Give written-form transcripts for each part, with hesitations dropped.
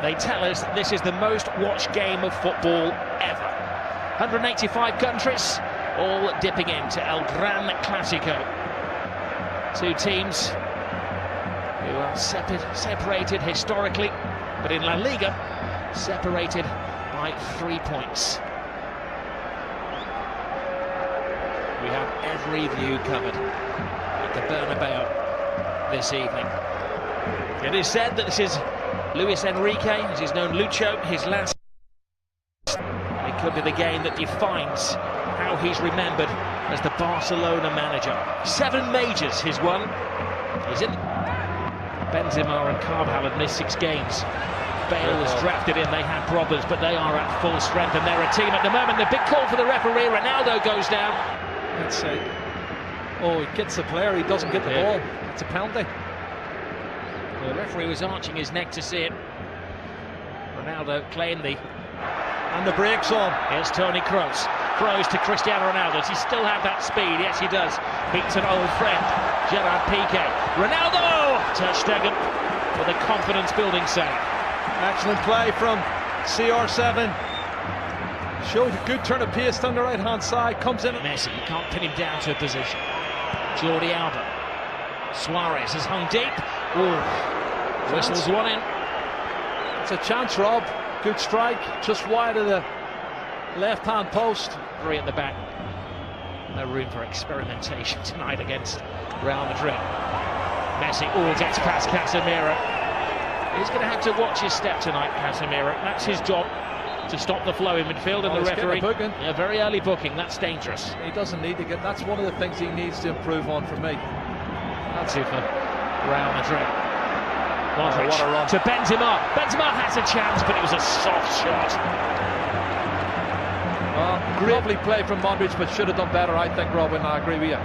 They tell us that this is the most watched game of football ever. 185 countries, all dipping into El Gran Clasico. Two teams who are separated historically, but in La Liga, separated by 3 points. We have every view covered at the Bernabeu this evening. It is said that this is Luis Enrique, as he's known Lucho, his last. It could be the game that defines how he's remembered as the Barcelona manager. 7 majors he's won. He's in. Benzema and Carvajal had missed 6 games. Bale was drafted in, they had problems, but they are at full strength and they're a team at the moment. The big call for the referee, Ronaldo goes down. Let's say, oh, he gets the player, he doesn't get the ball. It's a penalty. The referee was arching his neck to see it. Ronaldo claimed the... And the brakes on. Here's Toni Kroos. Kroos to Cristiano Ronaldo. Does he still have that speed? Yes, he does. Beats an old friend, Gerard Piqué. Ronaldo! Ter Stegen with a confidence-building save. Excellent play from CR7. Showed a good turn of pace on the right-hand side. Comes in. Messi, you can't pin him down to a position. Jordi Alba. Suarez has hung deep. Ooh. Whistles one in. It's a chance, Rob. Good strike, just wide of the left-hand post. 3 at the back. No room for experimentation tonight against Real Madrid. Messi, gets past Casemiro. He's going to have to watch his step tonight, Casemiro. That's his job, to stop the flow in midfield, and the referee. A very early booking, that's dangerous. He doesn't need to get. That's one of the things he needs to improve on for me. That's it for Real Madrid. Modric to Benzema. Benzema has a chance, but it was a soft shot. Well, lovely play from Madrid, but should have done better, I think, Robin. I agree with you.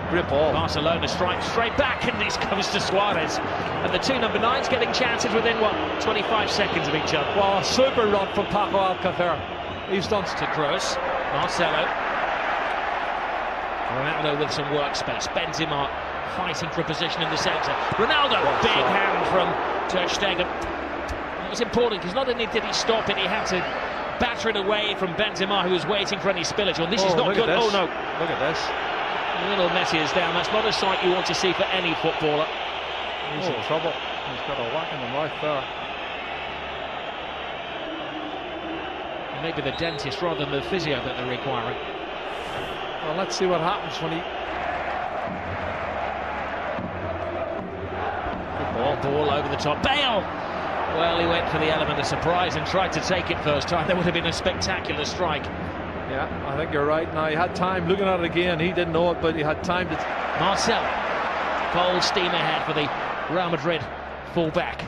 Great ball. Barcelona strikes straight back, and this comes to Suarez. And the 2 number 9s getting chances within, 25 seconds of each other. Well, a super run from Paco Alcácer. He's done to Kroos. Marcelo. Ronaldo with some workspace. Benzema fighting for a position in the centre. Ronaldo, big hand from Ter Stegen. It was important because not only did he stop it, he had to batter it away from Benzema, who was waiting for any spillage. This is not good. Oh no! Look at this. Little Messi is down. That's not a sight you want to see for any footballer. He's in trouble. He's got a whack in the mouth there. Maybe the dentist rather than the physio that they're requiring. Well, let's see what happens when he. Ball over the top. Bale! Well, he went for the element of surprise and tried to take it first time. There would have been a spectacular strike. Yeah, I think you're right. Now, he had time looking at it again. He didn't know it, but he had time to... Marcelo. Full steam ahead for the Real Madrid full-back.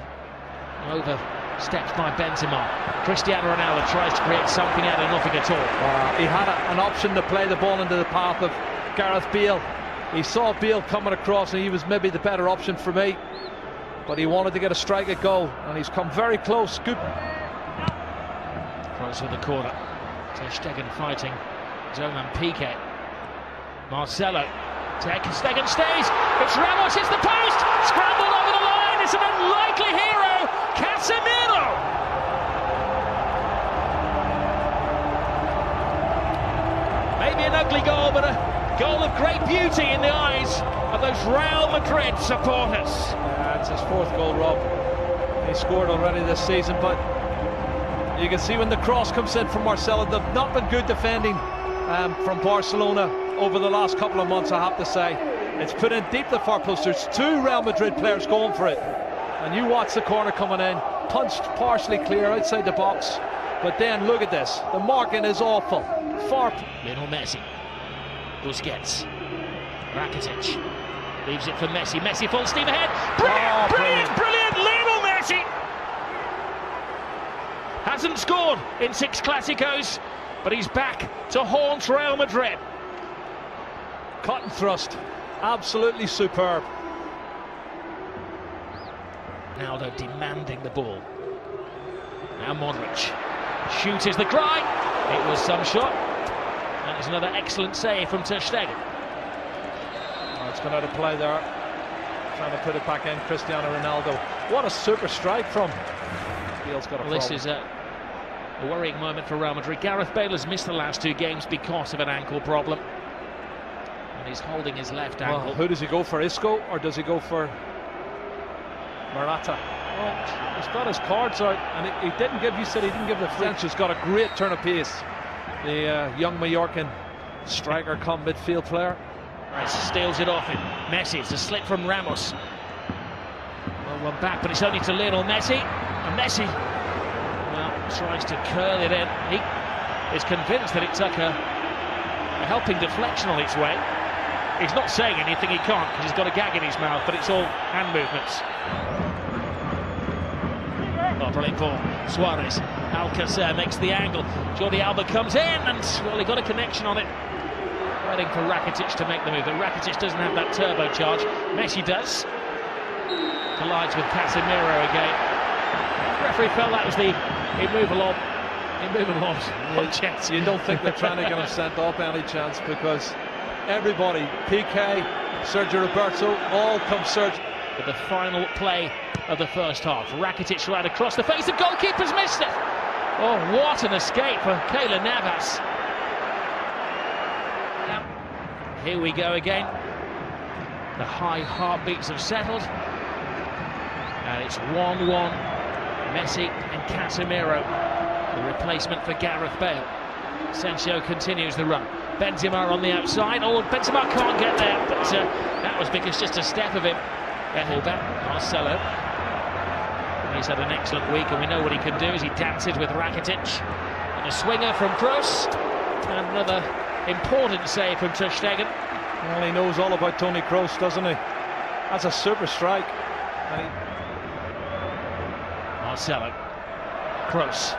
Overstepped by Benzema. Cristiano Ronaldo tries to create something out of nothing at all. He had an option to play the ball into the path of Gareth Bale. He saw Bale coming across, and he was maybe the better option for me. But he wanted to get a strike at goal, and he's come very close. Good. Close with the corner. Ter Stegen fighting Zoman Piqué. Marcelo. Ter Stegen stays. It's Ramos, it's the post. Scrambled over the line. It's an unlikely hero. Casemiro. Maybe an ugly goal, but a goal of great beauty in the eyes of those Real Madrid supporters. It's his 4th goal, Rob. He scored already this season, but you can see when the cross comes in from Marcelo, they've not been good defending from Barcelona over the last couple of months, I have to say. It's put in deep the far post. There's 2 Real Madrid players going for it. And you watch the corner coming in, punched partially clear outside the box. But then look at this. The marking is awful. Lionel Messi. Busquets. Rakitic. Leaves it for Messi. Messi full steam ahead. Brilliant! Lionel Messi hasn't scored in 6 Clásicos, but he's back to haunt Real Madrid. Cut and thrust. Absolutely superb. Ronaldo demanding the ball. Now Modric. Shoot is the cry. It was some shot. That is another excellent save from Ter Stegen. It's gone out of play there. Trying to put it back in, Cristiano Ronaldo. What a super strike from Bale's got a problem. This is a worrying moment for Real Madrid. Gareth Bale has missed the last 2 games because of an ankle problem. And he's holding his left ankle. Well, who does he go for, Isco, or does he go for Morata? Well, he's got his cards out, and he didn't give, you said he didn't give the French. He's got a great turn of pace. The young Mallorcan striker come midfield player. Right, steals it off him. Messi, it's a slip from Ramos. Well, one back, but it's only to Lionel Messi. And Messi, well, tries to curl it in. He is convinced that it took a helping deflection on its way. He's not saying anything, he can't, because he's got a gag in his mouth, but it's all hand movements. Oh, brilliant ball. Suarez. Alcacer makes the angle. Jordi Alba comes in, and, well, he got a connection on it. Waiting for Rakitic to make the move, but Rakitic doesn't have that turbocharge. Messi does. Collides with Casemiro again. The referee felt that was the immovable chance. You don't think they're trying to get him sent off any chance, because everybody, PK, Sergio Roberto, all come surge. But the final play of the first half. Rakitic right across the face of goalkeeper's missed it. Oh, what an escape for Keylor Navas. Now, here we go again. The high heartbeats have settled. And it's 1-1. Messi and Casemiro. The replacement for Gareth Bale. Asensio continues the run. Benzema on the outside. Oh, Benzema can't get there, but that was because just a step of him. Ball back, Marcelo. He's had an excellent week, and we know what he can do as he dances with Rakitic. And a swinger from Kroos. And another important save from Ter Stegen. Well, he knows all about Toni Kroos, doesn't he? That's a super strike. Marcelo. Kroos.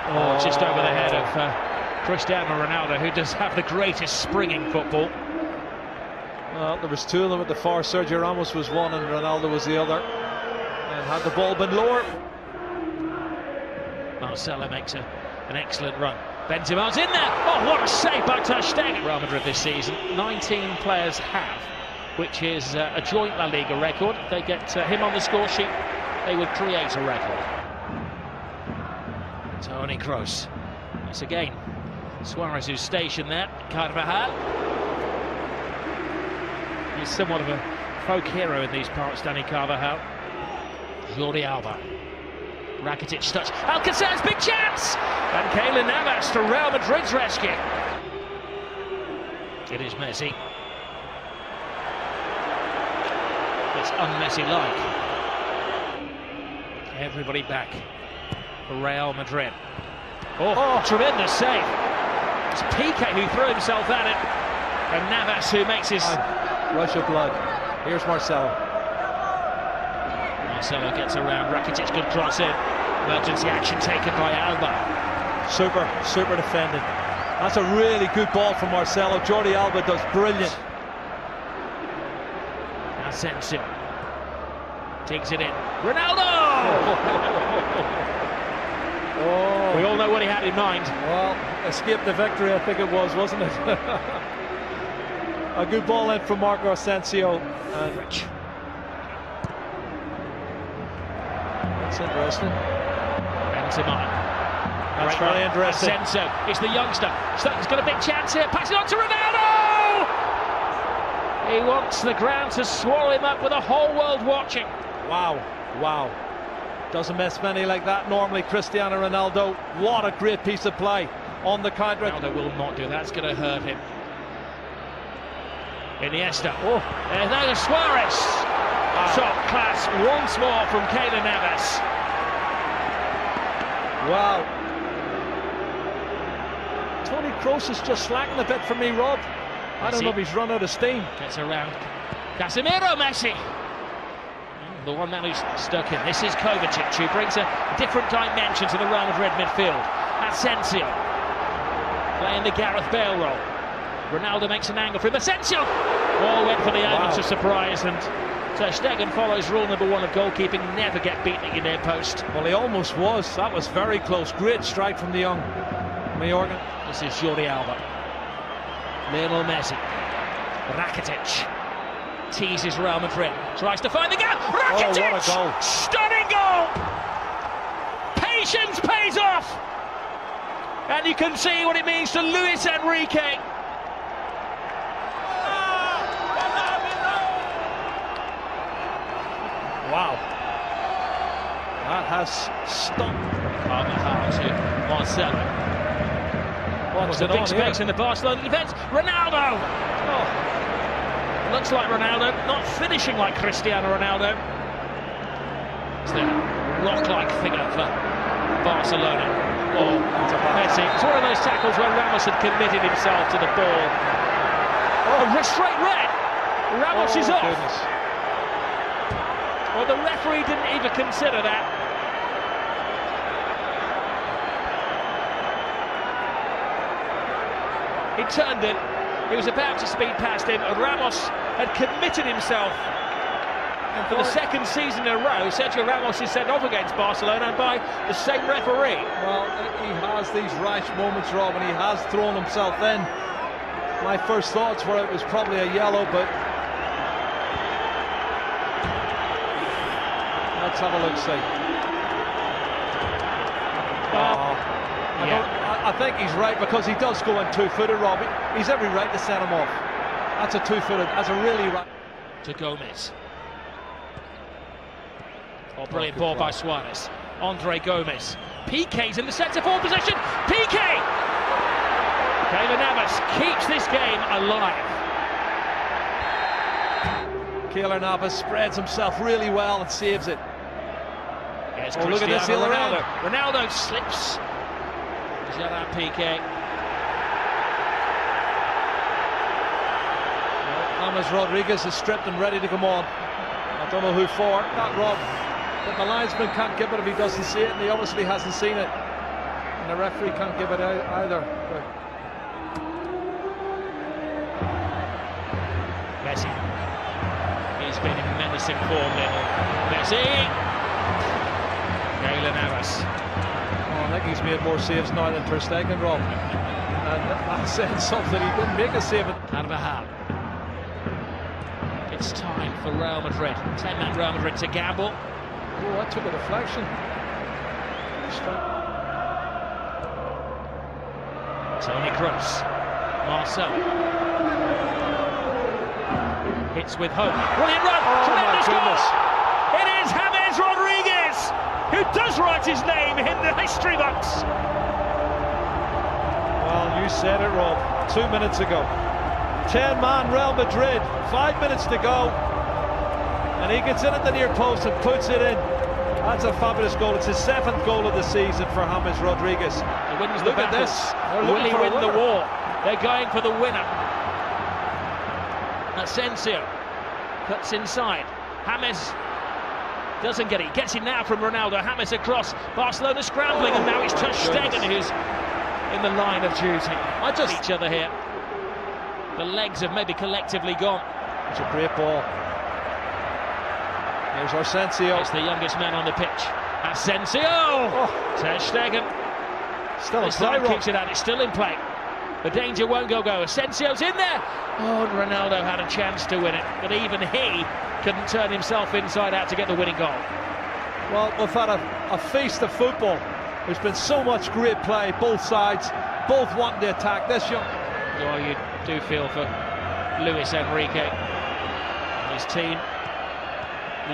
Oh, just over the head of Cristiano Ronaldo, who does have the greatest spring in football. Well, there was 2 of them at the far. Sergio Ramos was one and Ronaldo was the other. And had the ball been lower, Marcelo makes an excellent run. Benzema's in there. Oh, what a save by Ter Stegen. Real Madrid this season, 19 players have, which is a joint La Liga record. If they get him on the score sheet, they would create a record. Toni Kroos. Once again, Suarez who's stationed there. Carvajal. He's somewhat of a folk hero in these parts, Dani Carvajal. Jordi Alba. Rakitic touch. Alcacer's big chance! And Keylor Navas to Real Madrid's rescue. It is Messi. It's un-Messi-like. Everybody back. Real Madrid. Oh, tremendous save. It's Piqué who threw himself at it. And Navas who makes his... rush of blood. Here's Marcelo. Marcelo gets around. Rakitic, good cross in. Emergency action taken by Alba. Super defending. That's a really good ball from Marcelo. Jordi Alba does brilliant. Asensio takes it in. Ronaldo! Oh. We all know what he had in mind. Well, escape the victory, I think it was, wasn't it? A good ball in from Marco Asensio. And that's interesting. Benzema. That's very interesting. Asensio, it's the youngster. He's got a big chance here. Passing on to Ronaldo! He wants the ground to swallow him up with the whole world watching. Wow. Doesn't miss many like that normally. Cristiano Ronaldo, what a great piece of play on the counter. Ronaldo will not do that. That's going to hurt him. Iniesta. Oh, there's Suarez. Top class once more from Keylor Navas. Wow. Toni Kroos is just slacking a bit for me, Rob. I don't know if he's run out of steam. Gets around. Casemiro, Messi. The one man who's stuck in. This is Kovacic, who brings a different dimension to the Real Madrid midfield. Asensio playing the Gareth Bale role. Ronaldo makes an angle for him. Asensio! All went for the element of surprise, and Ter Stegen follows rule number 1 of goalkeeping: never get beaten at your near post. Well, he almost was. That was very close. Great strike from the young Mallorcan. This is Jordi Alba. Lionel Messi. Rakitic teases Real Madrid. Tries to find the gap. Rakitic! Oh, what a goal. Stunning goal! Patience pays off! And you can see what it means to Luis Enrique. Wow. That has stopped. Carvajal to Marcelo. What's the big space in the Barcelona defence? Ronaldo! Oh. Looks like Ronaldo, not finishing like Cristiano Ronaldo. It's the rock-like figure for Barcelona. Oh, Messi. It's one of those tackles where Ramos had committed himself to the ball. Oh, straight red! Ramos is off. Goodness. Well, the referee didn't even consider that. He turned it. He was about to speed past him, and Ramos had committed himself. And for the second season in a row, Sergio Ramos is sent off against Barcelona by the same referee. Well, he has these rash moments, Rob, and he has thrown himself in. My first thoughts were it was probably a yellow, but let's have a look, see. I think he's right, because he does go in two-footed, Rob. He's every right to set him off. That's a two-footed, that's a really right. To Gomez. Oh, brilliant ball by Suarez. Andre Gomez. Piqué's in the centre-forward position. Piqué! Keylor Navas keeps this game alive. Keylor Navas spreads himself really well and saves it. Yes, oh, look at this, Ronaldo. Ronaldo slips. Gerard Piqué. James Rodriguez is stripped and ready to come on. I don't know who for. Not Rob. But the linesman can't give it if he doesn't see it, and he obviously hasn't seen it. And the referee can't give it either. But Messi. He's been in menacing form, little Messi. Keylor Navas. I think he's made more saves now than Ter Stegen, Rob. And that's saying something. He didn't make a save. Carvajal. It's time for Real Madrid. 10-man Real Madrid to gamble. Oh, that took a deflection. Toni Kroos. Marcelo. Hits with hope. Brilliant run. Oh, tremendous my goodness. goal. It is James Rodriguez, who does write his name in the history books. Well, you said it, Rob, 2 minutes ago. 10-man Real Madrid, 5 minutes to go. And he gets in at the near post and puts it in. That's a fabulous goal. It's his 7th goal of the season for James Rodriguez. He wins the Look at battle. this. Will he win the war? They're going for the winner. Asensio cuts inside. James doesn't get it. Gets it now from Ronaldo. James across. Barcelona scrambling, and now it's Ter Stegen who's in the line of duty. I just each other here. The legs have maybe collectively gone. It's a great ball. Here's Asensio. It's the youngest man on the pitch. Asensio! Ter Stegen. Still in This play, time keeps it out. It's still in play. The danger won't go. Asensio's in there. Oh, and Ronaldo had a chance to win it, but even he couldn't turn himself inside out to get the winning goal. Well, we've had a feast of football. There's been so much great play, both sides, both wanting to attack. This young. Oh, you do feel for Luis Enrique. His team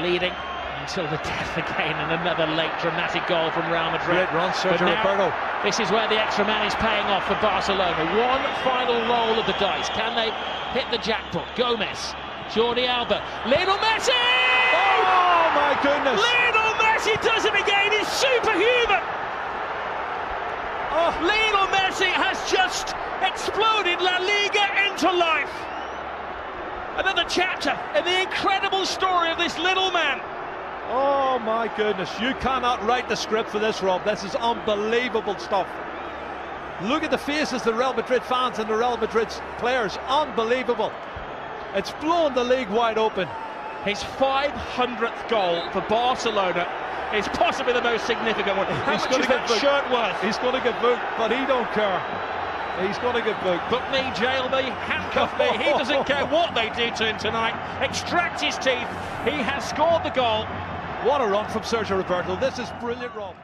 leading until the death again, and another late dramatic goal from Real Madrid. Great run, Sergio Roberto. This is where the extra man is paying off for Barcelona. One final roll of the dice. Can they hit the jackpot? Gomez, Jordi Alba, Lionel Messi! Oh my goodness! Lionel Messi does it again. He's superhuman. Oh, Lionel Messi has just exploded La Liga into life. Another chapter in the incredible story of this little man. Oh my goodness, you cannot write the script for this, Rob. This is unbelievable stuff. Look at the faces of the Real Madrid fans and the Real Madrid players. Unbelievable. It's blown the league wide open. His 500th goal for Barcelona is possibly the most significant one. How much is that shirt worth? He's going to get booked, but he don't care. He's going to get booked. Book me, jail me, handcuff me. He doesn't care what they do to him tonight. Extract his teeth. He has scored the goal. What a run from Sergio Roberto. This is brilliant, Rob.